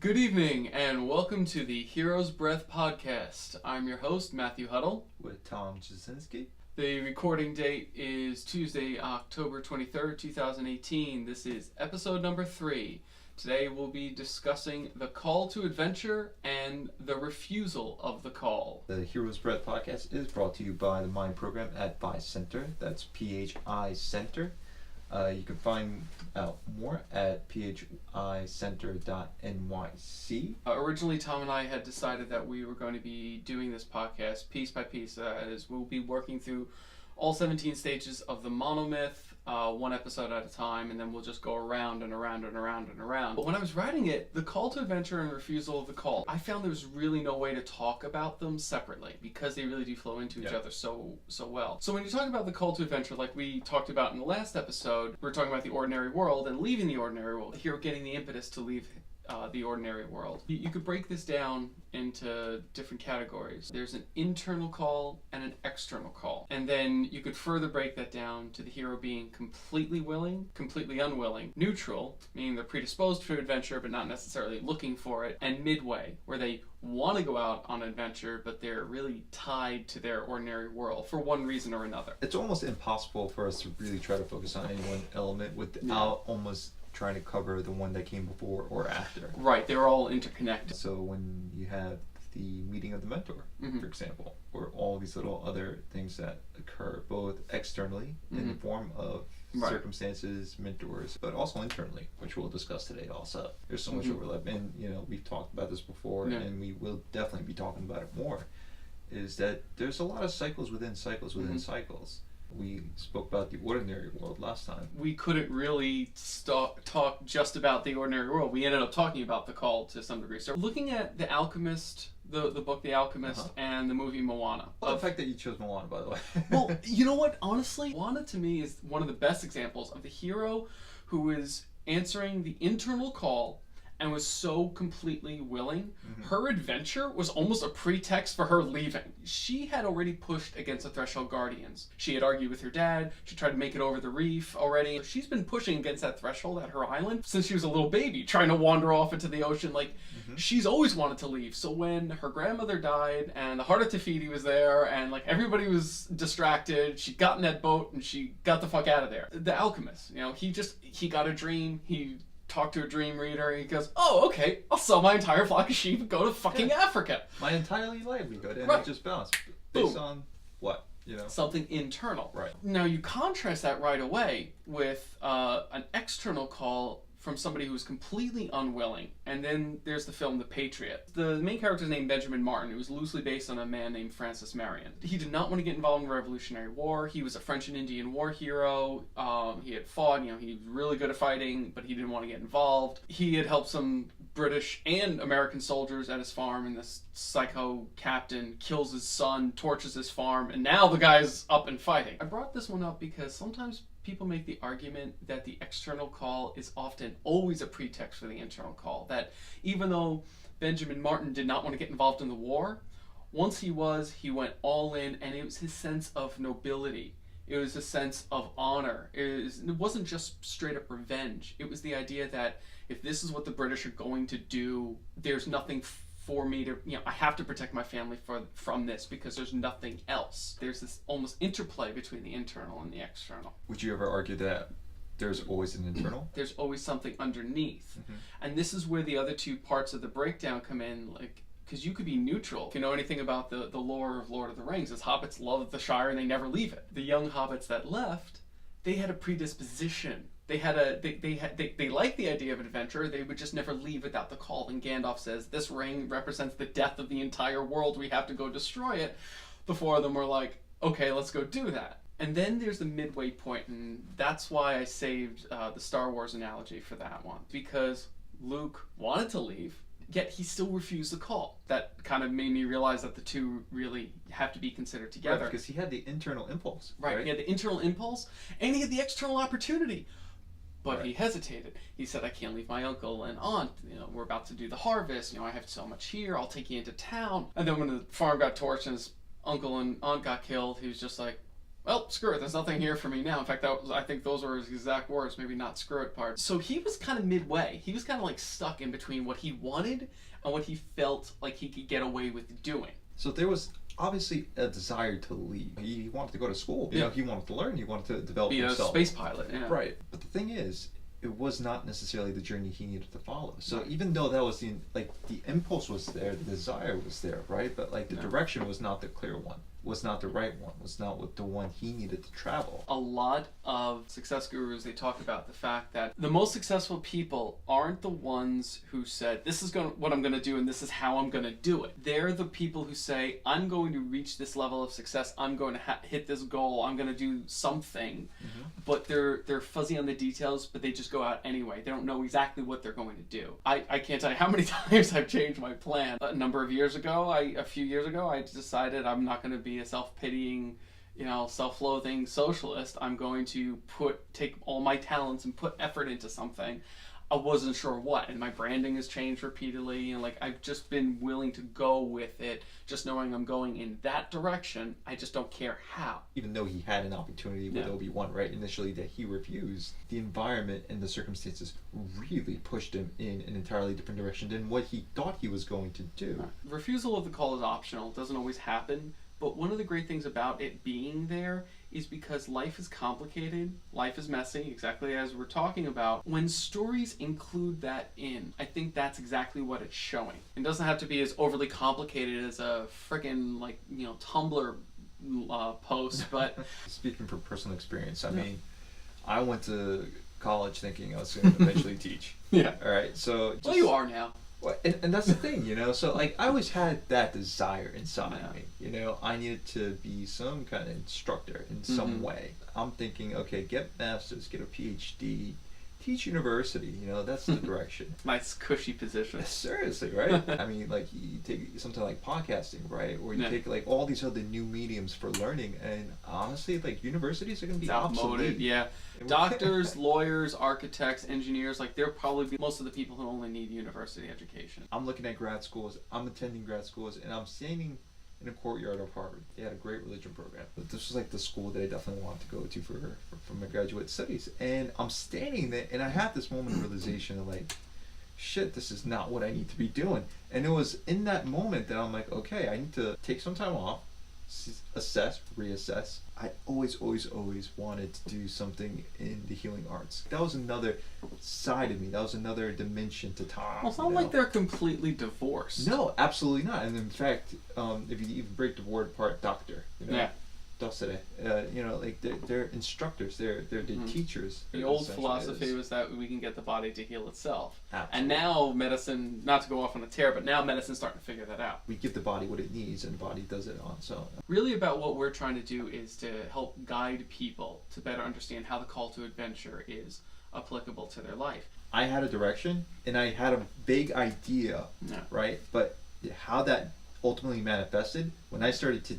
Good evening, and welcome to the Hero's Breath podcast. I'm your host, Matthew Huddle. With Tom Jasinski. The recording date is Tuesday, October 23rd, 2018. This is episode number 3. Today we'll be discussing the call to adventure and the refusal of the call. The Hero's Breath podcast is brought to you by the Mind Program at Phi Center. That's Phi Center. You can find out more at phicenter.nyc. Originally, Tom and I had decided that we were going to be doing this podcast piece by piece, as we'll be working through all 17 stages of the monomyth, one episode at a time, and then we'll just go around and around and around and around. But when I was writing it, the call to adventure and refusal of the call, I found there was really no way to talk about them separately because they really do flow into each other so well. So when you talk about the call to adventure, like we talked about in the last episode, we're talking about the ordinary world and leaving the ordinary world. Here, getting the impetus to leave the ordinary world. You could break this down into different categories. There's an internal call and an external call. And then you could further break that down to the hero being completely willing, completely unwilling, neutral, meaning they're predisposed to adventure but not necessarily looking for it, and midway, where they want to go out on adventure but they're really tied to their ordinary world for one reason or another. It's almost impossible for us to really try to focus on any one element without almost trying to cover the one that came before or after. Right, they're all interconnected. So when you have the meeting of the mentor, for example, or all these little other things that occur both externally in the form of circumstances, mentors, but also internally, which we'll discuss today also. There's so much overlap, and we've talked about this before, and we will definitely be talking about it more, is that there's a lot of cycles within cycles within cycles. We spoke about the ordinary world last time. We couldn't really talk just about the ordinary world. We ended up talking about the call to some degree. So looking at The Alchemist, the book The Alchemist, and the movie Moana. Well, the fact that you chose Moana, by the way. Well, you know what? Honestly, Moana to me is one of the best examples of the hero who is answering the internal call and was so completely willing. Her adventure was almost a pretext for her leaving. She had already pushed against the Threshold Guardians. She had argued with her dad. She tried to make it over the reef already. She's been pushing against that threshold at her island since she was a little baby, trying to wander off into the ocean. She's always wanted to leave. So when her grandmother died and the Heart of Tafiti was there and everybody was distracted, she got in that boat and she got the fuck out of there. The Alchemist, he got a dream. He talk to a dream reader and he goes, oh, okay, I'll sell my entire flock of sheep and go to fucking Africa. My entire livelihood, and it just bounced. Based on what? Something internal. Right. Now you contrast that right away with an external call from somebody who was completely unwilling. And then there's the film The Patriot. The main character is named Benjamin Martin. It was loosely based on a man named Francis Marion. He did not want to get involved in the Revolutionary War. He was a French and Indian War hero. He had fought, he was really good at fighting, but he didn't want to get involved. He had helped some British and American soldiers at his farm, and this psycho captain kills his son, torches his farm, and now the guy's up and fighting. I brought this one up because sometimes people make the argument that the external call is often always a pretext for the internal call. That even though Benjamin Martin did not want to get involved in the war, once he went all in, and it was his sense of nobility. It was a sense of honor. It wasn't just straight up revenge. It was the idea that if this is what the British are going to do, there's nothing for me to, I have to protect my family from this because there's nothing else. There's this almost interplay between the internal and the external. Would you ever argue that there's always an internal? There's always something underneath. And this is where the other two parts of the breakdown come in, because you could be neutral. If you know anything about the lore of Lord of the Rings, is hobbits love the Shire and they never leave it. The young hobbits that left, they had a predisposition. They liked the idea of adventure. They would just never leave without the call. And Gandalf says, this ring represents the death of the entire world. We have to go destroy it. The four of them were like, okay, let's go do that. And then there's the midway point, and that's why I saved the Star Wars analogy for that one. Because Luke wanted to leave, yet he still refused the call. That kind of made me realize that the two really have to be considered together. Right, because he had the internal impulse. Right, he had the internal impulse, and he had the external opportunity. But he hesitated. He said, I can't leave my uncle and aunt. We're about to do the harvest. I have so much here. I'll take you into town. And then when the farm got torched and his uncle and aunt got killed, he was just like, well, screw it, there's nothing here for me now. In fact, I think those were his exact words, maybe not screw it part. So he was kind of midway. He was kind of like stuck in between what he wanted and what he felt like he could get away with doing. So there was obviously a desire to leave. He wanted to go to school. You know, he wanted to learn. He wanted to develop himself. Be a space pilot, yeah. Right. But the thing is, it was not necessarily the journey he needed to follow. So even though that was the impulse was there, the desire was there, right? But like the direction was not the clear one, was not the right one, was not what the one he needed to travel. A lot of success gurus, they talk about the fact that the most successful people aren't the ones who said, this is what I'm going to do and this is how I'm going to do it. They're the people who say, I'm going to reach this level of success, I'm going to hit this goal, I'm going to do something. But they're fuzzy on the details, but they just go out anyway. They don't know exactly what they're going to do. I can't tell you how many times I've changed my plan. A few years ago, I decided I'm not going to be a self-pitying, self-loathing socialist. I'm going to take all my talents and put effort into something. I wasn't sure what, and my branding has changed repeatedly, and I've just been willing to go with it, just knowing I'm going in that direction. I just don't care how. Even though he had an opportunity with Obi-Wan, right, initially that he refused, the environment and the circumstances really pushed him in an entirely different direction than what he thought he was going to do. Refusal of the call is optional. It doesn't always happen. But one of the great things about it being there is because life is complicated, life is messy, exactly as we're talking about. When stories include that in, I think that's exactly what it's showing. It doesn't have to be as overly complicated as a frickin' Tumblr post, but... Speaking from personal experience, I mean, I went to college thinking I was going to eventually teach. Yeah. All right, so... Well, you are now. Well, and that's the thing, so I always had that desire inside me, I needed to be some kind of instructor in some way. I'm thinking, okay, get masters, get a PhD, teach university, that's the direction. Nice cushy position. Seriously, right? I mean, you take something like podcasting, right? Or you take all these other new mediums for learning, and honestly, universities are going to be obsolete. Yeah. Doctors, lawyers, architects, engineers, they're probably most of the people who only need university education. I'm looking at grad schools, I'm attending grad schools, and I'm standing in a courtyard of Harvard. They had a great religion program. But this was the school that I definitely wanted to go to for my graduate studies. And I'm standing there, and I had this moment of realization of shit, this is not what I need to be doing. And it was in that moment that I'm like, okay, I need to take some time off, assess, reassess. I always wanted to do something in the healing arts. That was another side of me. That was another dimension to Tom. Well, it's not like they're completely divorced. No, absolutely not. And in fact, if you even break the word apart, doctor, docere, they're instructors. They're teachers. The old philosophy was that we can get the body to heal itself. Absolutely. And now medicine, not to go off on a tear, but now medicine's starting to figure that out. We give the body what it needs, and the body does it on its own. Really about what we're trying to do is to help guide people to better understand how the call to adventure is applicable to their life. I had a direction, and I had a vague idea, right? But how that ultimately manifested, when I started to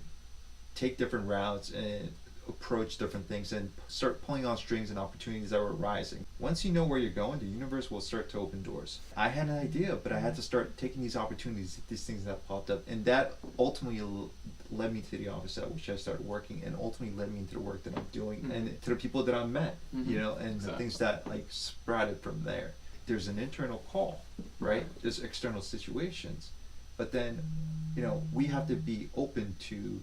take different routes and approach different things and start pulling on strings and opportunities that were arising. Once you know where you're going, the universe will start to open doors. I had an idea, but I had to start taking these opportunities, these things that popped up, and that ultimately led me to the office at which I started working, and ultimately led me into the work that I'm doing and to the people that I met, and the things that sprouted from there. There's an internal call, right? There's external situations, but then, we have to be open to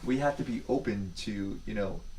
we have to be open to,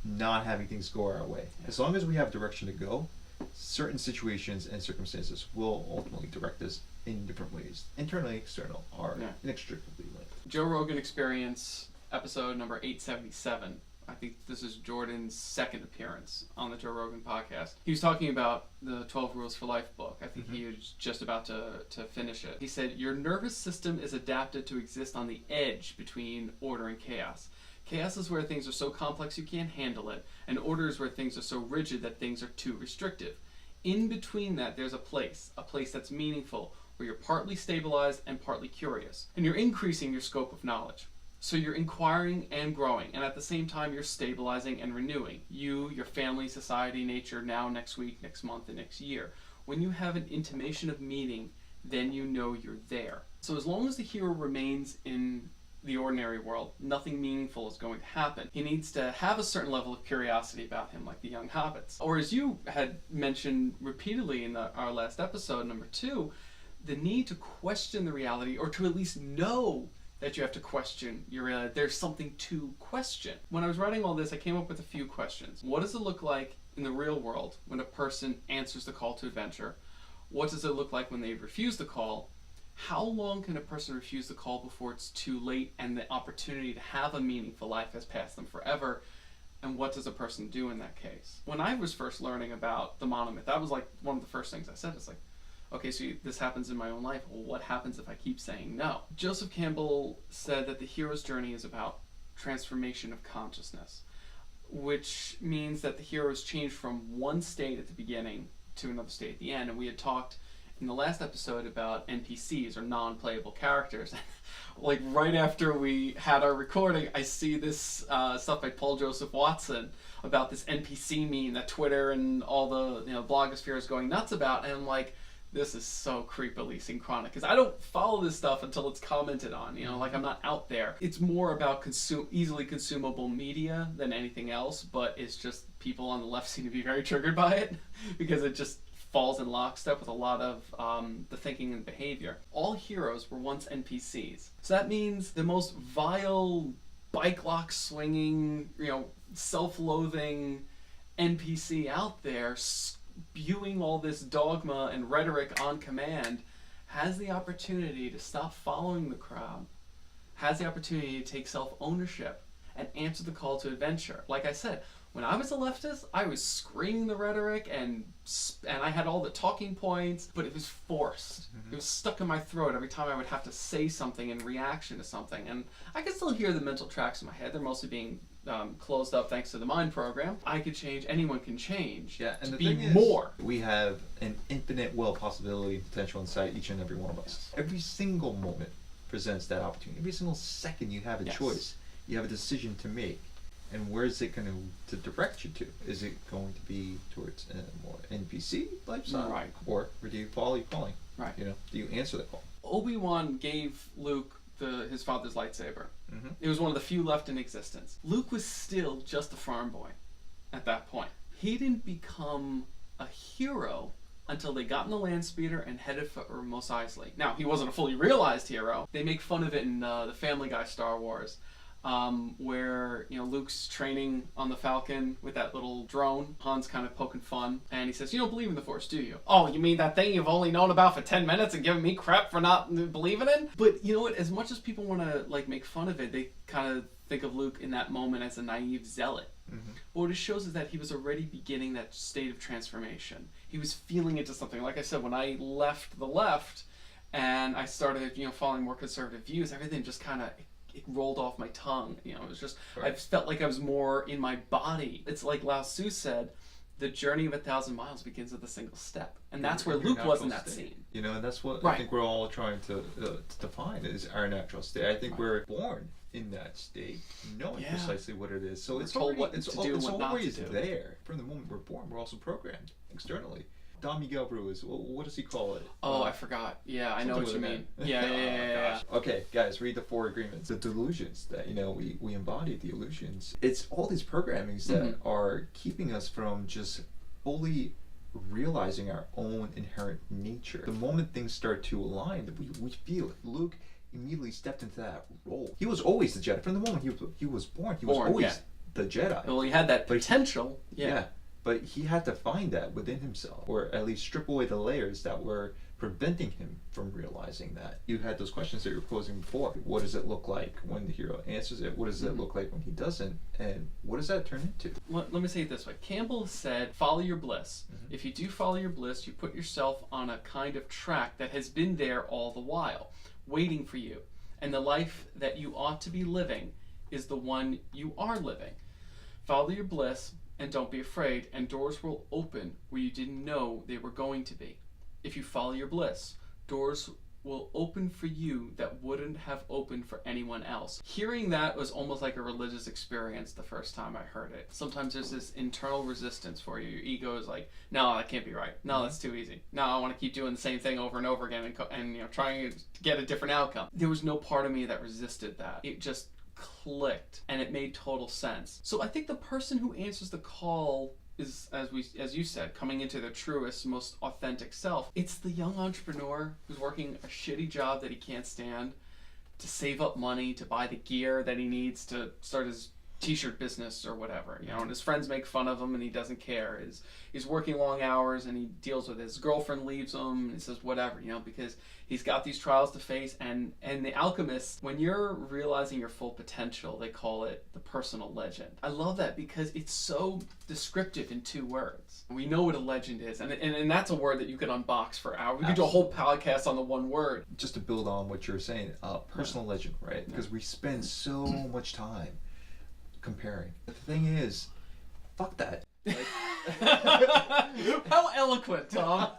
not having things go our way. As long as we have direction to go, certain situations and circumstances will ultimately direct us in different ways. Internally, external are inextricably linked. Joe Rogan Experience, episode number 877. I think this is Jordan's second appearance on the Joe Rogan podcast. He was talking about the 12 Rules for Life book. I think he was just about to finish it. He said, your nervous system is adapted to exist on the edge between order and chaos. Chaos is where things are so complex you can't handle it, and order is where things are so rigid that things are too restrictive. In between that, there's a place that's meaningful, where you're partly stabilized and partly curious, and you're increasing your scope of knowledge. So you're inquiring and growing, and at the same time you're stabilizing and renewing. You, your family, society, nature, now, next week, next month, and next year. When you have an intimation of meaning, then you know you're there. So as long as the hero remains in the ordinary world, nothing meaningful is going to happen. He needs to have a certain level of curiosity about him, like the young hobbits. Or as you had mentioned repeatedly in our last episode, number 2, the need to question the reality, or to at least know that you have to question your reality. There's something to question. When I was writing all this, I came up with a few questions. What does it look like in the real world when a person answers the call to adventure? What does it look like when they refuse the call? How long can a person refuse the call before it's too late and the opportunity to have a meaningful life has passed them forever? And what does a person do in that case? When I was first learning about the monomyth, that was like one of the first things I said. It's like, okay, so this happens in my own life. Well, what happens if I keep saying no? Joseph Campbell said that the hero's journey is about transformation of consciousness, which means that the heroes change from one state at the beginning to another state at the end. And we had talked in the last episode about NPCs, or non-playable characters. Like right after we had our recording, I see this stuff by Paul Joseph Watson about this NPC meme that Twitter and all the blogosphere is going nuts about, and I'm like, this is so creepily synchronic, because I don't follow this stuff until it's commented on, like I'm not out there. It's more about easily consumable media than anything else, but it's just people on the left seem to be very triggered by it because it just falls in lockstep with a lot of the thinking and behavior. All heroes were once NPCs. So that means the most vile, bike lock swinging, self-loathing NPC out there, spewing all this dogma and rhetoric on command, has the opportunity to stop following the crowd, has the opportunity to take self-ownership and answer the call to adventure. Like I said, when I was a leftist, I was screaming the rhetoric and I had all the talking points, but it was forced. Mm-hmm. It was stuck in my throat every time I would have to say something in reaction to something. And I could still hear the mental tracks in my head. They're mostly being closed up thanks to the mind program. I could change. Anyone can change. Yeah, and to the be thing is, more. We have an infinite possibility and potential inside each and every one of us. Every single moment presents that opportunity. Every single second you have a choice. You have a decision to make. And where is it going to direct you to? Is it going to be towards a more NPC lifestyle? Right. Or do you follow your calling? Right. Do you answer the call? Obi-Wan gave Luke his father's lightsaber. Mm-hmm. It was one of the few left in existence. Luke was still just a farm boy at that point. He didn't become a hero until they got in the land speeder and headed for Mos Eisley. Now, he wasn't a fully realized hero. They make fun of it in the Family Guy Star Wars. Where Luke's training on the Falcon with that little drone. Han's kind of poking fun, and he says, "You don't believe in the Force, do you?" "Oh, you mean that thing you've only known about for 10 minutes and giving me crap for not believing in?" But you know what? As much as people want to make fun of it, they kind of think of Luke in that moment as a naive zealot. Mm-hmm. But what it shows is that he was already beginning that state of transformation. He was feeling into something. Like I said, when I left the left and I started, following more conservative views, everything just kind of it rolled off my tongue. It was just, right. I felt like I was more in my body. It's like Lao Tzu said, the journey of 1,000 miles begins with a single step. And that's where Luke was in that scene. And that's what right. I think we're all trying to define is our natural state. I think we're born in that state, knowing precisely what it is. So it's always there. From the moment we're born, we're also programmed externally. Don Miguel Ruiz, what does he call it? Oh, I forgot. Yeah, I know what you mean. Yeah. Okay, guys, read the 4 agreements. The delusions that, we embody the illusions. It's all these programmings that are keeping us from just fully realizing our own inherent nature. The moment things start to align, we feel it. Luke immediately stepped into that role. He was always the Jedi. From the moment he was born, he was always the Jedi. Well, he had that potential. Yeah. But he had to find that within himself, or at least strip away the layers that were preventing him from realizing that. You had those questions that you were posing before. What does it look like when the hero answers it? What does it look like when he doesn't? And what does that turn into? Let me say it this way. Campbell said, follow your bliss. Mm-hmm. If you do follow your bliss, you put yourself on a kind of track that has been there all the while, waiting for you. And the life that you ought to be living is the one you are living. Follow your bliss, and don't be afraid, and doors will open where you didn't know they were going to be. If you follow your bliss, doors will open for you that wouldn't have opened for anyone else. Hearing that was almost like a religious experience the first time I heard it. Sometimes there's this internal resistance for you. Your ego is like, no, that can't be right. No, that's too easy. No, I want to keep doing the same thing over and over again and trying to get a different outcome. There was no part of me that resisted that. It just clicked and it made total sense. So I think the person who answers the call is, as you said, coming into their truest, most authentic self. It's the young entrepreneur who's working a shitty job that he can't stand to save up money to buy the gear that he needs to start his t-shirt business or whatever, and his friends make fun of him and he doesn't care. He's working long hours and he deals with his girlfriend leaves him and he says whatever, because he's got these trials to face. And the alchemist, when you're realizing your full potential, they call it the personal legend. I love that because it's so descriptive in 2 words. We know what a legend is, and that's a word that you could unbox for hours. We could do a whole podcast on the one word. Just to build on what you're saying, personal legend, right? Because we spend so much time comparing. The thing is, fuck that. Like, how eloquent, Tom.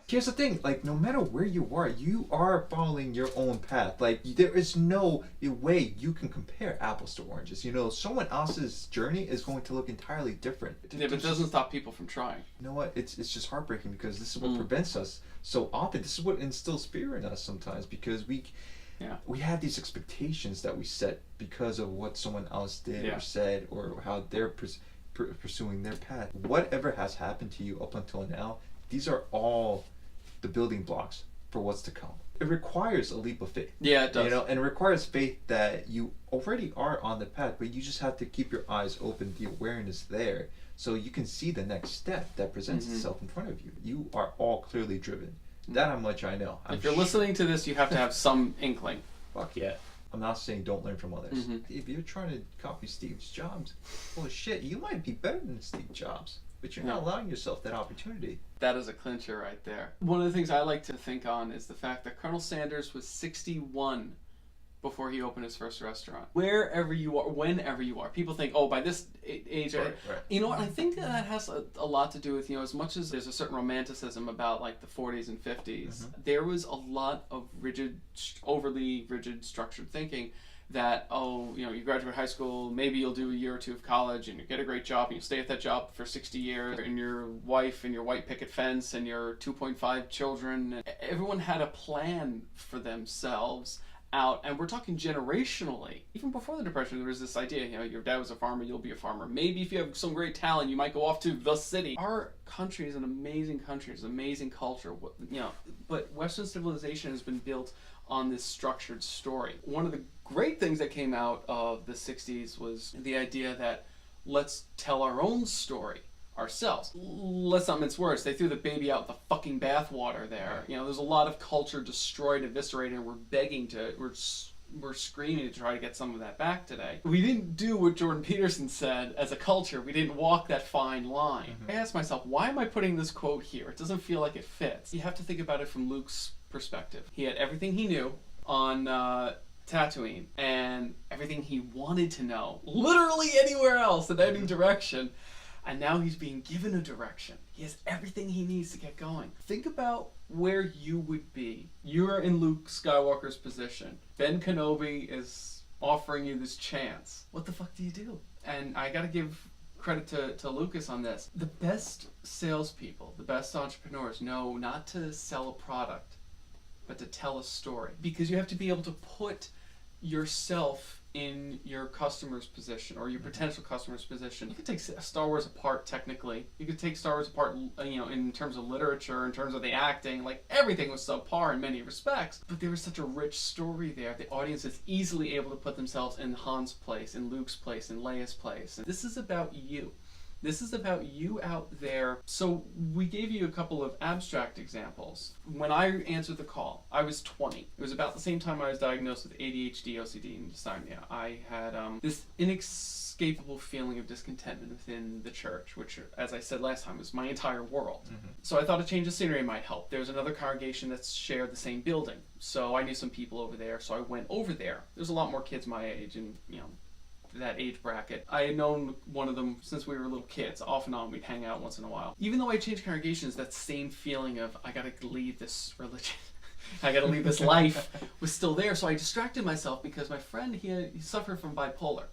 Here's the thing, no matter where you are following your own path. There is no way you can compare apples to oranges. Someone else's journey is going to look entirely different. Yeah, but it doesn't stop people from trying. You know what? It's just heartbreaking because this is what prevents us so often. This is what instills fear in us sometimes because we have these expectations that we set because of what someone else did or said or how they're pursuing their path. Whatever has happened to you up until now, these are all the building blocks for what's to come. It requires a leap of faith. Yeah, it does. And it requires faith that you already are on the path, but you just have to keep your eyes open, the awareness there, so you can see the next step that presents itself in front of you. You are all clearly driven. That much I know. If you're listening to this, you have to have some inkling. Fuck yeah. I'm not saying don't learn from others. If you're trying to copy Steve Jobs, well shit, you might be better than Steve Jobs, but you're not allowing yourself that opportunity. That is a clincher right there. One of the things I like to think on is the fact that Colonel Sanders was 61 before he opened his first restaurant. Wherever you are, whenever you are. People think, by this age... Right. You know what? I think that has a lot to do with, as much as there's a certain romanticism about, the 40s and 50s, there was a lot of overly rigid, structured thinking that, you graduate high school, maybe you'll do a year or 2 of college, and you get a great job, and you stay at that job for 60 years, and your wife, and your white picket fence, and your 2.5 children. Everyone had a plan for themselves out, and we're talking generationally. Even before the Depression, there was this idea, your dad was a farmer, you'll be a farmer. Maybe if you have some great talent, you might go off to the city. Our country is an amazing country, it's an amazing culture, but Western civilization has been built on this structured story. One of the great things that came out of the 60s was the idea that let's tell our own story ourselves. Let's not mince words. They threw the baby out with the fucking bathwater there. There's a lot of culture destroyed, eviscerated, and we're screaming to try to get some of that back today. We didn't do what Jordan Peterson said as a culture. We didn't walk that fine line. I asked myself, why am I putting this quote here? It doesn't feel like it fits. You have to think about it from Luke's perspective. He had everything he knew on Tatooine and everything he wanted to know, literally anywhere else in any direction. And now he's being given a direction. He has everything he needs to get going. Think about where you would be. You're in Luke Skywalker's position. Ben Kenobi is offering you this chance. What the fuck do you do? And I gotta give credit to Lucas on this. The best salespeople, the best entrepreneurs know not to sell a product, but to tell a story. Because you have to be able to put yourself in your customer's position or your potential customer's position. You could take Star Wars apart technically. You could take Star Wars apart, in terms of literature, in terms of the acting. Everything was subpar in many respects. But there was such a rich story there. The audience is easily able to put themselves in Han's place, in Luke's place, in Leia's place. And this is about you. This is about you out there. So we gave you a couple of abstract examples. When I answered the call, I was 20. It was about the same time I was diagnosed with ADHD, OCD, and dysthymia. I had this inescapable feeling of discontentment within the church, which, as I said last time, was my entire world. So I thought a change of scenery might help. There was another congregation that shared the same building. So I knew some people over there, so I went over there. There's a lot more kids my age, and, that age bracket. I had known one of them since we were little kids. Off and on, we'd hang out once in a while. Even though I changed congregations, that same feeling of, I gotta leave this religion. I gotta leave this life, was still there. So I distracted myself because my friend, he suffered from bipolar.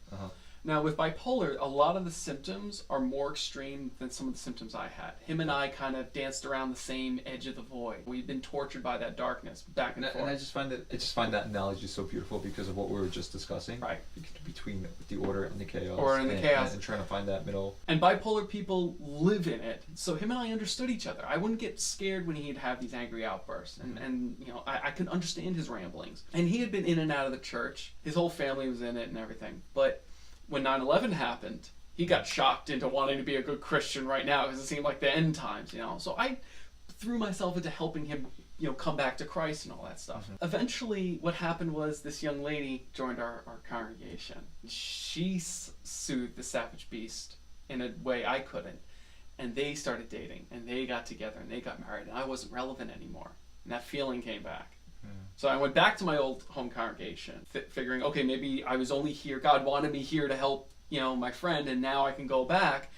Now, with bipolar, a lot of the symptoms are more extreme than some of the symptoms I had. Him and I kind of danced around the same edge of the void. We've been tortured by that darkness, back and forth. And I just find that analogy so beautiful because of what we were just discussing. Right. Between the order and the chaos. Or in the chaos. And trying to find that middle. And bipolar people live in it. So him and I understood each other. I wouldn't get scared when he'd have these angry outbursts. And you know, I could understand his ramblings. And he had been in and out of the church. His whole family was in it and everything. But when 9/11 happened, he got shocked into wanting to be a good Christian right now because it seemed like the end times, you know. So I threw myself into helping him, you know, come back to Christ and all that stuff. Eventually, what happened was this young lady joined our congregation. She soothed the savage beast in a way I couldn't. And they started dating, and they got together, and they got married, and I wasn't relevant anymore. And that feeling came back. So I went back to my old home congregation, figuring, okay, maybe I was only here, God wanted me here to help, you know, my friend, and now I can go back.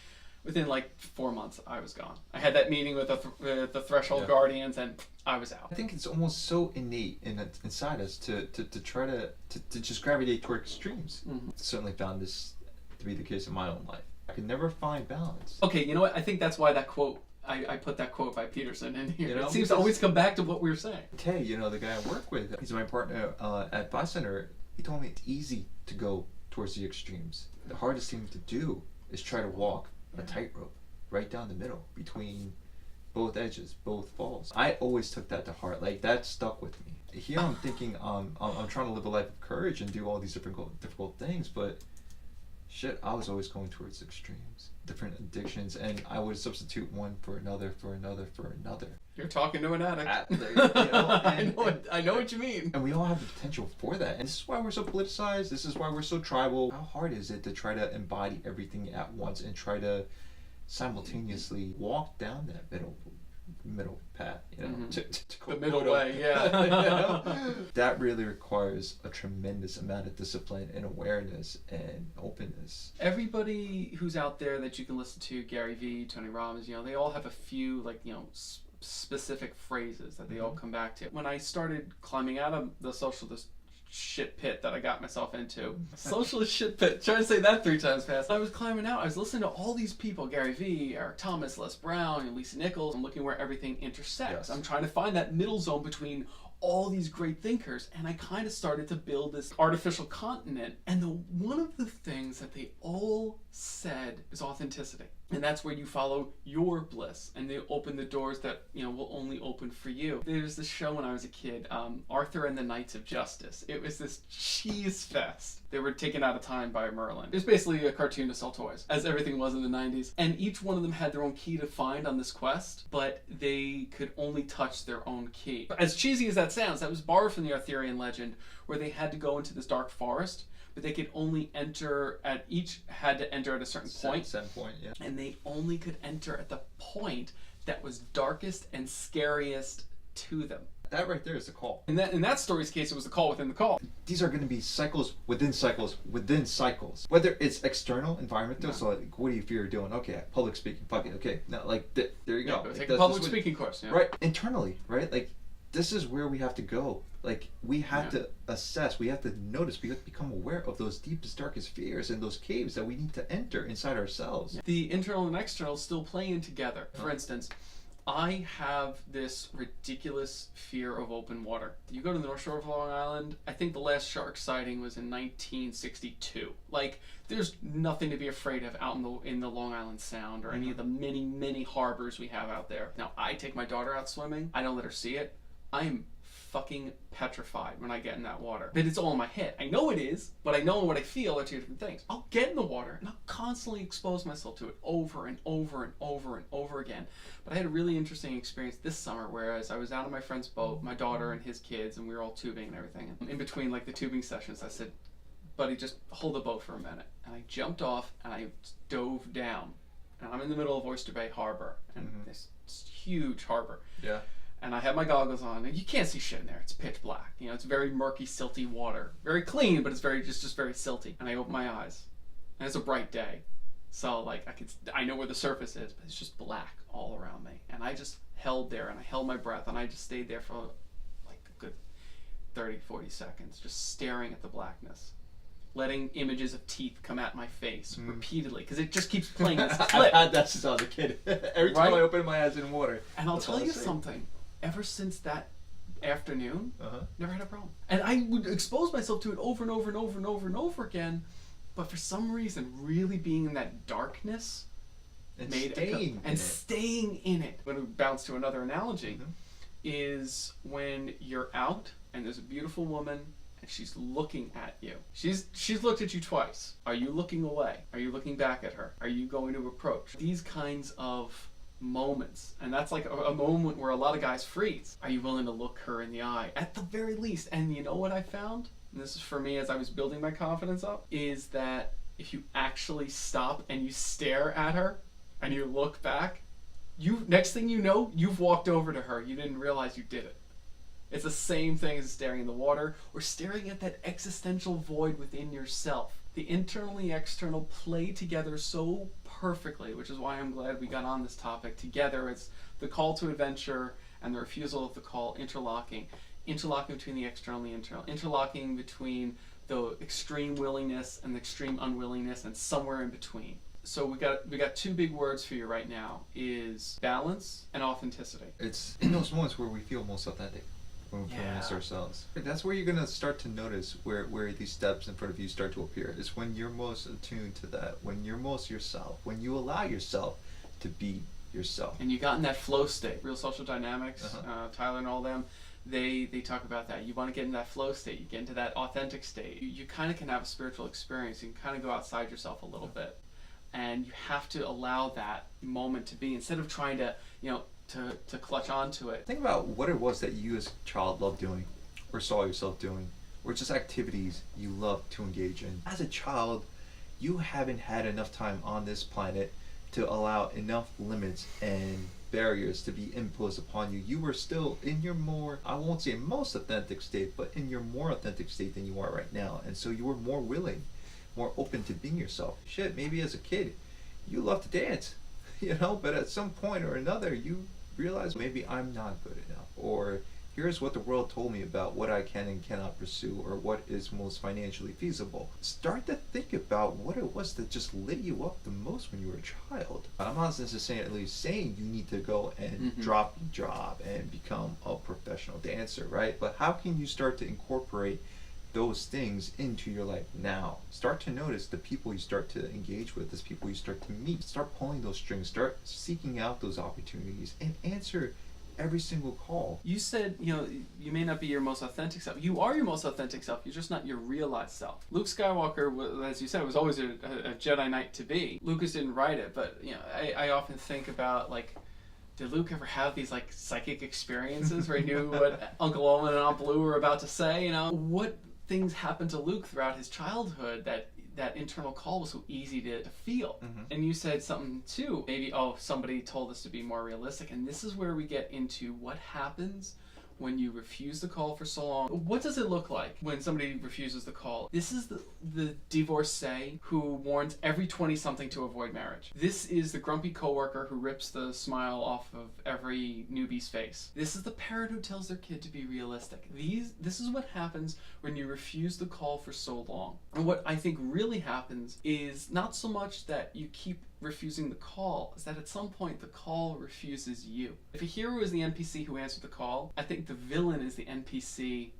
Within like 4 months, I was gone. I had that meeting with the Threshold Guardians, and I was out. I think it's almost so innate inside us to try to just gravitate toward extremes. Certainly found this to be the case in my own life. I could never find balance. Okay, you know what? I think that's why that quote, I put that quote by Peterson in here. You know, it seems to always come back to what we were saying. Tay, you know, the guy I work with, he's my partner at Phi Center. He told me it's easy to go towards the extremes. The hardest thing to do is try to walk a tightrope right down the middle between both edges, both falls. I always took that to heart. Like, that stuck with me. Here I'm thinking I'm trying to live a life of courage and do all these difficult things, but shit, I was always going towards extremes, different addictions, and I would substitute one for another, for another, for another. You're talking to an addict. You know, I know what you mean. And we all have the potential for that. And this is why we're so politicized. This is why we're so tribal. How hard is it to try to embody everything at once and try to simultaneously walk down that middle path, you know, the middle way, yeah. That really requires a tremendous amount of discipline and awareness and openness. Everybody who's out there that you can listen to, Gary Vee, Tony Robbins, you know, they all have a few, like, you know, specific phrases that they all come back to. When I started climbing out of the socialist shit pit that I got myself into. Socialist shit pit. Try to say that 3 times fast. I was climbing out. I was listening to all these people, Gary Vee, Eric Thomas, Les Brown, and Lisa Nichols. I'm looking where everything intersects. Yes. I'm trying to find that middle zone between all these great thinkers, and I kind of started to build this artificial continent. And one of the things that they all said is authenticity. And that's where you follow your bliss, and they open the doors that, you know, will only open for you. There's this show when I was a kid, Arthur and the Knights of Justice. It was this cheese fest. They were taken out of time by Merlin. It was basically a cartoon to sell toys, as everything was in the 90s. And each one of them had their own key to find on this quest, but they could only touch their own key. But as cheesy as that sounds, that was borrowed from the Arthurian legend, where they had to go into this dark forest, but they could only enter had to enter at a certain point. Set point, yeah. And they only could enter at the point that was darkest and scariest to them. That right there is the call. In that story's case, it was the call within the call. These are going to be cycles within cycles within cycles. Whether it's external, environmental, so like, what do you fear doing? Okay, public speaking, fuck it, okay. Now, like, there you go. Yeah, take a public speaking course. Yeah. Right, internally, right? Like, this is where we have to go. Like, we have to assess, we have to notice, we have to become aware of those deepest, darkest fears and those caves that we need to enter inside ourselves. The internal and external still playing together. For instance, I have this ridiculous fear of open water. You go to the North Shore of Long Island, I think the last shark sighting was in 1962. Like, there's nothing to be afraid of out in the Long Island Sound or any of the many, many harbors we have out there. Now, I take my daughter out swimming. I don't let her see it. I'm fucking petrified when I get in that water. But it's all in my head. I know it is, but I know what I feel are 2 different things. I'll get in the water and I'll constantly expose myself to it over and over and over and over again. But I had a really interesting experience this summer, whereas I was out on my friend's boat, my daughter and his kids, and we were all tubing and everything. And in between like the tubing sessions, I said, buddy, just hold the boat for a minute. And I jumped off and I dove down. And I'm in the middle of Oyster Bay Harbor, and this huge harbor. Yeah. And I have my goggles on, and you can't see shit in there. It's pitch black. You know, it's very murky, silty water. Very clean, but it's very just very silty. And I open my eyes, and it's a bright day, so like I know where the surface is, but it's just black all around me. And I just held there, and I held my breath, and I just stayed there for like good 30, 40 seconds, just staring at the blackness. Letting images of teeth come at my face repeatedly, because it just keeps playing this clip. I've had that since I was a kid. Every time I open my eyes in water. And I'll tell you something. Ever since that afternoon, never had a problem. And I would expose myself to it over and over and over and over and over again, but for some reason, really being in that darkness and staying in it. When we bounce to another analogy, is when you're out and there's a beautiful woman and she's looking at you. She's looked at you twice. Are you looking away? Are you looking back at her? Are you going to approach? These kinds of moments, and that's like a moment where a lot of guys freeze. Are you willing to look her in the eye at the very least? And you know what I found, and this is for me as I was building my confidence up, is that if you actually stop and you stare at her and you look back, next thing you know, you've walked over to her. You didn't realize you did it. It's the same thing as staring in the water or staring at that existential void within yourself. The internally external play together so perfectly, which is why I'm glad we got on this topic together. It's the call to adventure and the refusal of the call interlocking between the external and the internal, interlocking between the extreme willingness and the extreme unwillingness, and somewhere in between. So we got two big words for you right now, is balance and authenticity. It's in those moments where we feel most authentic, when we're feeling as ourselves. That's where you're going to start to notice where these steps in front of you start to appear. It's when you're most attuned to that, when you're most yourself, when you allow yourself to be yourself. And you got in that flow state. Real Social Dynamics, Tyler and all them, they talk about that. You want to get in that flow state. You get into that authentic state. You kind of can have a spiritual experience. You can kind of go outside yourself a little bit. And you have to allow that moment to be, instead of trying to, to clutch onto it. Think about what it was that you as a child loved doing, or saw yourself doing, or just activities you loved to engage in. As a child, you haven't had enough time on this planet to allow enough limits and barriers to be imposed upon you. You were still in your more, I won't say most authentic state, but in your more authentic state than you are right now. And so you were more willing, more open to being yourself. Shit, maybe as a kid, you love to dance, but at some point or another, you realize maybe I'm not good enough, or here's what the world told me about what I can and cannot pursue, or what is most financially feasible. Start to think about what it was that just lit you up the most when you were a child. I'm not necessarily saying you need to go and drop your job and become a professional dancer, right? But how can you start to incorporate those things into your life now? Start to notice the people you start to engage with, the people you start to meet. Start pulling those strings, start seeking out those opportunities, and answer every single call. You said, you may not be your most authentic self. You are your most authentic self. You're just not your realized self. Luke Skywalker, as you said, was always a Jedi Knight to be. Lucas didn't write it, but I often think about, did Luke ever have these psychic experiences where he knew what Uncle Owen and Aunt Blue were about to say? What things happened to Luke throughout his childhood that internal call was so easy to feel. And you said something too, maybe, somebody told us to be more realistic. And this is where we get into what happens when you refuse the call for so long. What does it look like when somebody refuses the call? This is the divorcee who warns every 20-something to avoid marriage. This is the grumpy coworker who rips the smile off of every newbie's face. This is the parent who tells their kid to be realistic. This is what happens when you refuse the call for so long. And what I think really happens is not so much that you keep refusing the call, is that at some point the call refuses you. If a hero is the NPC who answered the call, I think the villain is the NPC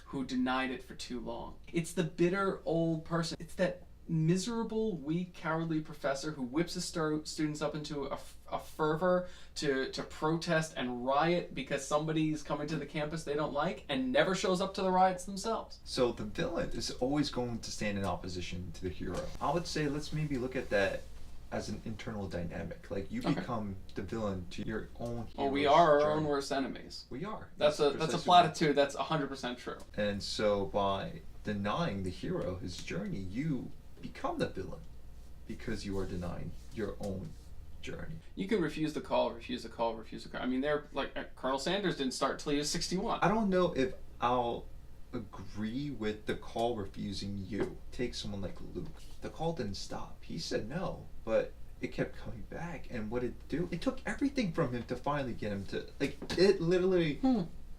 who denied it for too long. It's the bitter old person. It's that miserable, weak, cowardly professor who whips his students up into a fervor to protest and riot because somebody's coming to the campus they don't like, and never shows up to the riots themselves. So the villain is always going to stand in opposition to the hero. I would say let's maybe look at that as an internal dynamic. You become the villain to your own hero. We are our own worst enemies. We are. That's a platitude that's 100% true. And so by denying the hero his journey, you become the villain because you are denying your own journey. You can refuse the call. I mean, they're Colonel Sanders didn't start till he was 61. I don't know if I'll agree with the call refusing you. Take someone like Luke. The call didn't stop. He said no, but it kept coming back. And what did it do? It took everything from him to finally get him to, it literally,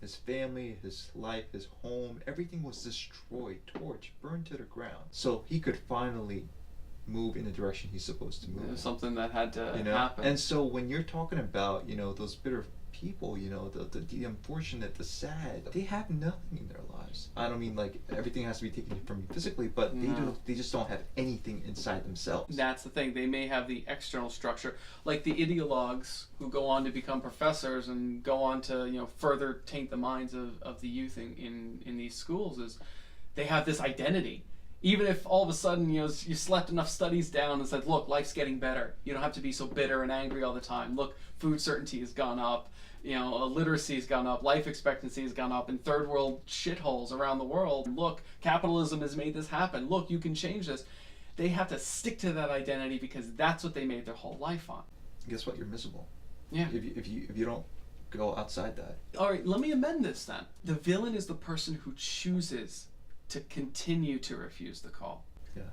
His family, his life, his home, everything was destroyed, torched, burned to the ground. So he could finally move in the direction he's supposed to move. It was something that had to You know? happen. And so when you're talking about, those bitter people, the unfortunate, the sad, they have nothing in their lives. I don't mean like everything has to be taken from you physically, but they just don't have anything inside themselves. That's the thing. They may have the external structure, like the ideologues who go on to become professors and go on to further taint the minds of the youth in these schools. Is they have this identity. Even if all of a sudden you slept enough studies down and said, look, life's getting better. You don't have to be so bitter and angry all the time. Look, food certainty has gone up. Literacy has gone up. Life expectancy has gone up in third world shitholes around the world. Look, capitalism has made this happen. Look, you can change this. They have to stick to that identity because that's what they made their whole life on. Guess what? You're miserable. Yeah. If you don't go outside that. All right, let me amend this then. The villain is the person who chooses to continue to refuse the call. Yeah.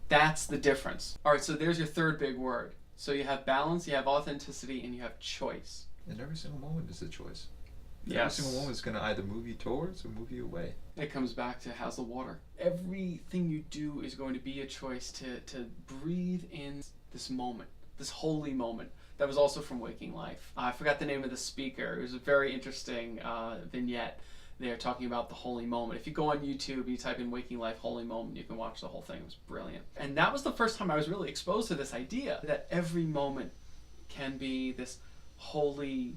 That's the difference. All right, so there's your third big word. So you have balance, you have authenticity, and you have choice. And every single moment is a choice. Yes. Every single moment is going to either move you towards or move you away. It comes back to how's the water. Everything you do is going to be a choice to breathe in this moment, this holy moment. That was also from Waking Life. I forgot the name of the speaker. It was a very interesting vignette. They're talking about the holy moment. If you go on YouTube, you type in Waking Life holy moment, you can watch the whole thing. It was brilliant. And that was the first time I was really exposed to this idea that every moment can be this holy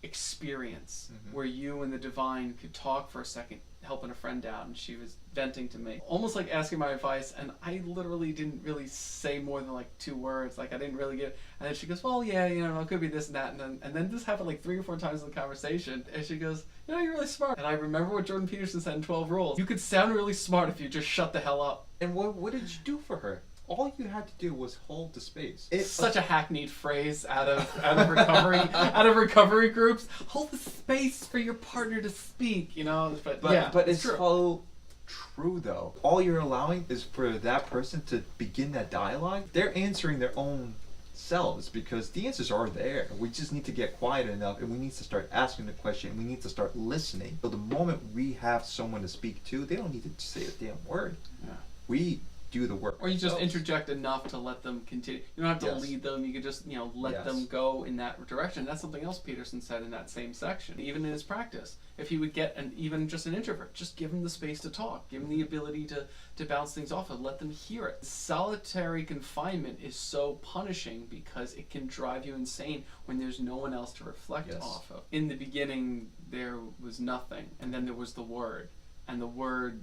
experience where you and the divine could talk for a second, helping a friend out, and she was venting to me, almost like asking my advice, and I literally didn't really say more than like 2 words. Like I didn't really get. And then she goes, "Well, yeah, it could be this and that," and then this happened like 3 or 4 times in the conversation, and she goes, "You're really smart." And I remember what Jordan Peterson said in 12 Rules: you could sound really smart if you just shut the hell up. And what did you do for her? All you had to do was hold the space. It's such a hackneyed phrase out of recovery out of recovery groups. Hold the space for your partner to speak, But it's so true though. All you're allowing is for that person to begin that dialogue. They're answering their own selves because the answers are there. We just need to get quiet enough, and we need to start asking the question, and we need to start listening. So the moment we have someone to speak to, they don't need to say a damn word. Yeah. We do the work. Or you just interject enough to let them continue. You don't have to lead them. You can just, let them go in that direction. That's something else Peterson said in that same section. Even in his practice, if he would get even just an introvert, just give him the space to talk. Give him the ability to bounce things off and let them hear it. Solitary confinement is so punishing because it can drive you insane when there's no one else to reflect off of. In the beginning, there was nothing, and then there was the Word, and the Word,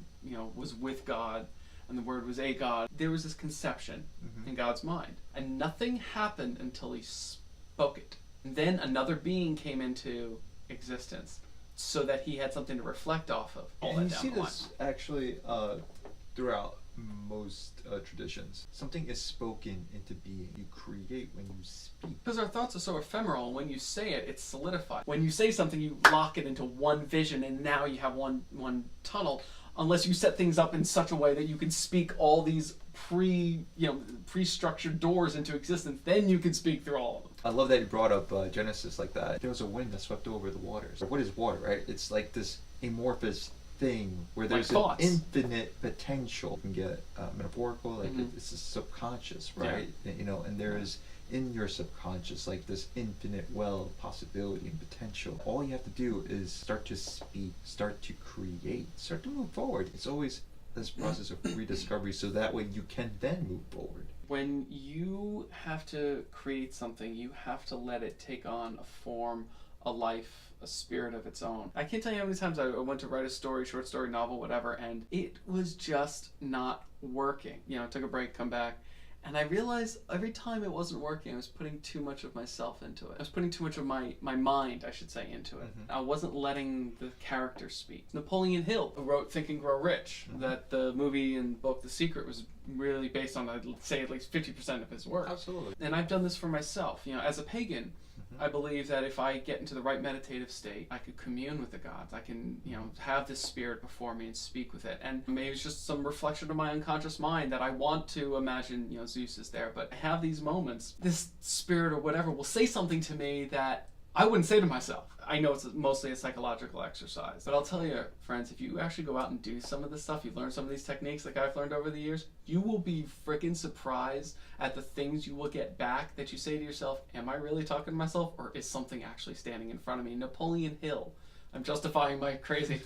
was with God. And the Word was a God. There was this conception in God's mind. And nothing happened until he spoke it. And then another being came into existence so that he had something to reflect off of. And you see this actually throughout most traditions. Something is spoken into being. You create when you speak. Because our thoughts are so ephemeral, and when you say it, it's solidified. When you say something, you lock it into one vision, and now you have one tunnel. Unless you set things up in such a way that you can speak all these pre-structured doors into existence, then you can speak through all of them. I love that you brought up Genesis like that. There was a wind that swept over the waters. What is water, right? It's like this amorphous thing where there's an infinite potential. You can get metaphorical, like it's a subconscious, right? Yeah. And there is in your subconscious like this infinite well of possibility and potential. All you have to do is start to speak, start to create, start to move forward. It's always this process of rediscovery, so that way you can then move forward. When you have to create something, you have to let it take on a form, a life, a spirit of its own. I can't tell you how many times I went to write a story, short story, novel, whatever, and it was just not working. Took a break, come back. And I realized every time it wasn't working, I was putting too much of myself into it. I was putting too much of my mind, I should say, into it. I wasn't letting the character speak. Napoleon Hill, who wrote Think and Grow Rich, that the movie and book The Secret was really based on, I'd say, at least 50% of his work. Absolutely. And I've done this for myself. As a pagan, I believe that if I get into the right meditative state, I could commune with the gods. I can, have this spirit before me and speak with it. And maybe it's just some reflection of my unconscious mind that I want to imagine, Zeus is there. But I have these moments. This spirit or whatever will say something to me that I wouldn't say to myself. I know it's mostly a psychological exercise, but I'll tell you, friends, if you actually go out and do some of this stuff, you learn some of these techniques like I've learned over the years, you will be freaking surprised at the things you will get back that you say to yourself, am I really talking to myself, or is something actually standing in front of me? Napoleon Hill, I'm justifying my crazy.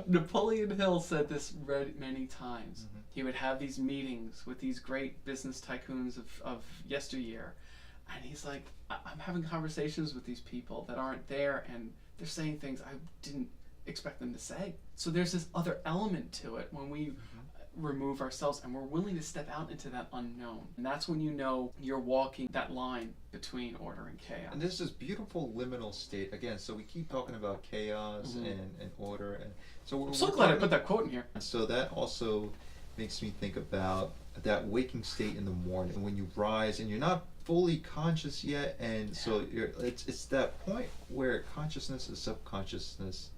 Napoleon Hill said this many times. Mm-hmm. He would have these meetings with these great business tycoons of yesteryear, and he's like, I'm having conversations with these people that aren't there, and they're saying things I didn't expect them to say. So there's this other element to it when we remove ourselves and we're willing to step out into that unknown. And that's when you know you're walking that line between order and chaos. And there's this beautiful liminal state, again, so we keep talking about chaos and order. And so I'm so glad I put that quote in here. And so that also makes me think about that waking state in the morning when you rise and you're not fully conscious yet, and so it's that point where consciousness and subconsciousness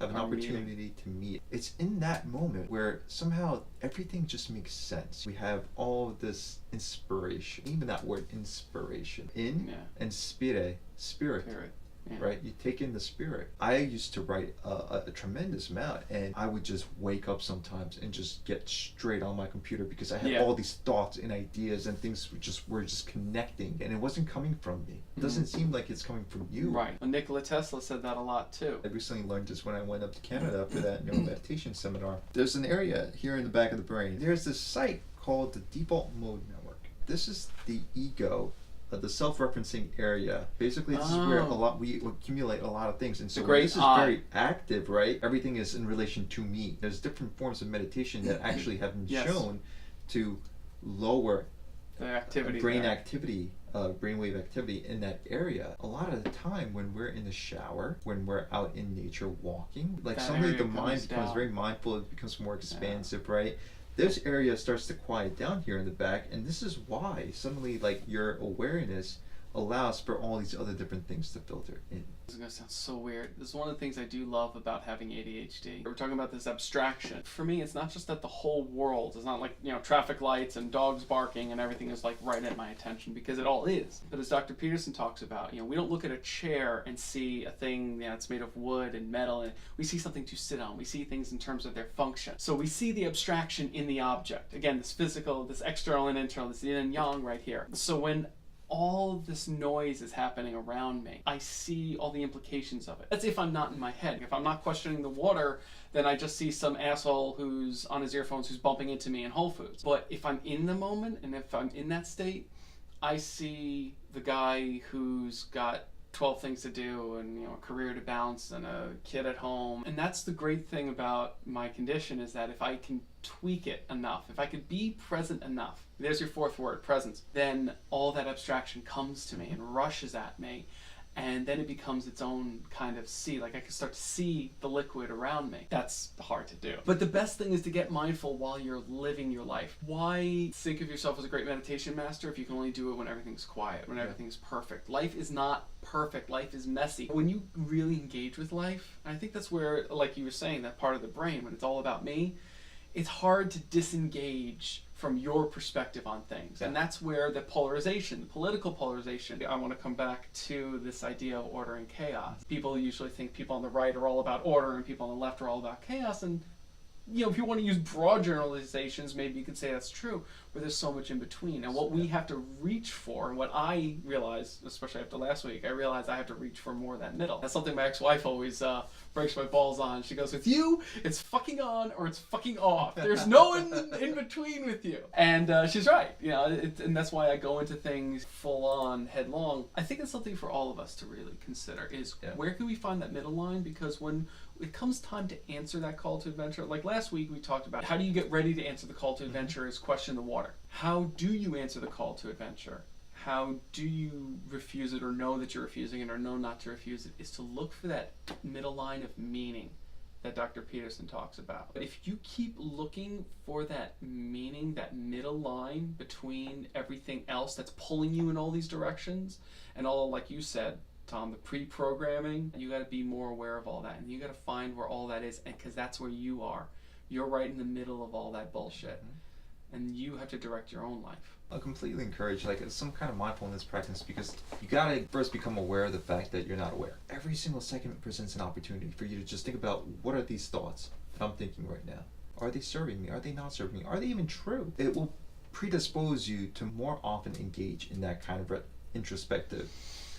have an opportunity to meet. It's in that moment where somehow everything just makes sense. We have all of this inspiration, even that word inspiration, and spirit. Yeah. Right? You take in the spirit. I used to write a tremendous amount, and I would just wake up sometimes and just get straight on my computer because I had all these thoughts and ideas and things were just connecting, and it wasn't coming from me. It doesn't seem like it's coming from you. Right. Well, Nikola Tesla said that a lot too. I recently learned this when I went up to Canada for that meditation seminar. There's an area here in the back of the brain. There's this site called the default mode network. This is the ego, the self-referencing area. Basically, this is where we accumulate a lot of things, and so when this is very active, right? Everything is in relation to me. There's different forms of meditation that actually have been shown to lower the activity, brainwave activity in that area. A lot of the time, when we're in the shower, when we're out in nature walking, like suddenly the mind becomes very mindful. It becomes more expansive, right? This area starts to quiet down here in the back, and this is why suddenly, like, your awareness allows for all these other different things to filter in. This is going to sound so weird. This is one of the things I do love about having ADHD. We're talking about this abstraction. For me, it's not just that the whole world is not like, traffic lights and dogs barking and everything is like right at my attention, because it all is. But as Dr. Peterson talks about, we don't look at a chair and see a thing that's made of wood and metal, and we see something to sit on. We see things in terms of their function. So we see the abstraction in the object. Again, this physical, this external and internal, this yin and yang right here. So when all this noise is happening around me, I see all the implications of it. That's if I'm not in my head. If I'm not questioning the water, then I just see some asshole who's on his earphones who's bumping into me in Whole Foods. But if I'm in the moment and if I'm in that state, I see the guy who's got 12 things to do and a career to balance and a kid at home. And that's the great thing about my condition, is that if I can tweak it enough, if I could be present enough, there's your fourth word, presence, then all that abstraction comes to me and rushes at me, and then it becomes its own kind of sea. Like I can start to see the liquid around me. That's hard to do. But the best thing is to get mindful while you're living your life. Why think of yourself as a great meditation master if you can only do it when everything's quiet, when everything's perfect? Life is not perfect. Life is messy. When you really engage with life, and I think that's where, like you were saying, that part of the brain, when it's all about me, it's hard to disengage from your perspective on things. And that's where the polarization, the political polarization, I want to come back to this idea of order and chaos. People usually think people on the right are all about order and people on the left are all about chaos. And if you want to use broad generalizations, maybe you could say that's true, but there's so much in between. And what we have to reach for, and what I realized, especially after last week, I realized I have to reach for more of that middle. That's something my ex-wife always breaks my balls on. She goes, with you, it's fucking on or it's fucking off. There's no in between with you. And she's right. And that's why I go into things full on, headlong. I think it's something for all of us to really consider is where can we find that middle line? Because when it comes time to answer that call to adventure, like last week we talked about how do you get ready to answer the call to adventure is question the water. How do you answer the call to adventure? How do you refuse it or know that you're refusing it or know not to refuse it is to look for that middle line of meaning that Dr. Peterson talks about. If you keep looking for that meaning, that middle line between everything else that's pulling you in all these directions and all, like you said, Tom, the pre-programming, you got to be more aware of all that, and you got to find where all that is, and because that's where you are. You're right in the middle of all that bullshit. and you have to direct your own life. I completely encourage like some kind of mindfulness practice, because you gotta first become aware of the fact that you're not aware. Every single second presents an opportunity for you to just think about, what are these thoughts that I'm thinking right now? Are they serving me? Are they not serving me? Are they even true? It will predispose you to more often engage in that kind of introspective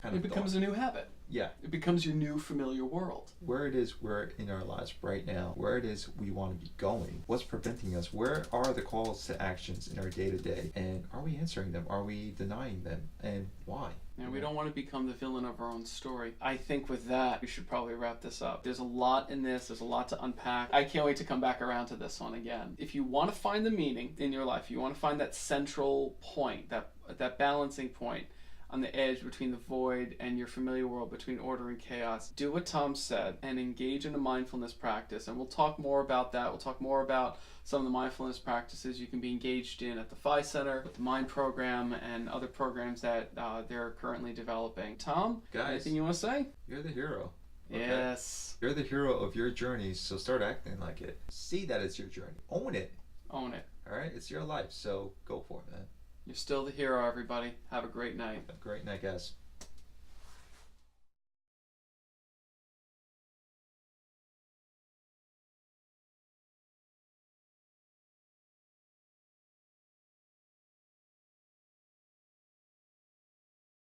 kind of It becomes thought. a new habit. Yeah. It becomes your new familiar world. Where it is we're in our lives right now, where it is we want to be going, what's preventing us, where are the calls to actions in our day-to-day, and are we answering them, are we denying them, and why? And we don't want to become the villain of our own story. I think with that, we should probably wrap this up. There's a lot in this. There's a lot to unpack. I can't wait to come back around to this one again. If you want to find the meaning in your life, you want to find that central point, that balancing point on the edge between the void and your familiar world, between order and chaos, do what Tom said and engage in a mindfulness practice. And we'll talk more about that. We'll talk more about some of the mindfulness practices you can be engaged in at the Phi Center, with the Mind program, and other programs that they're currently developing. Tom, guys, anything you want to say? You're the hero. Okay? Yes. You're the hero of your journey, so start acting like it. See that it's your journey. Own it. Own it. All right? It's your life, so go for it, man. You're still the hero, everybody. Have a great night. Have a great night, guys.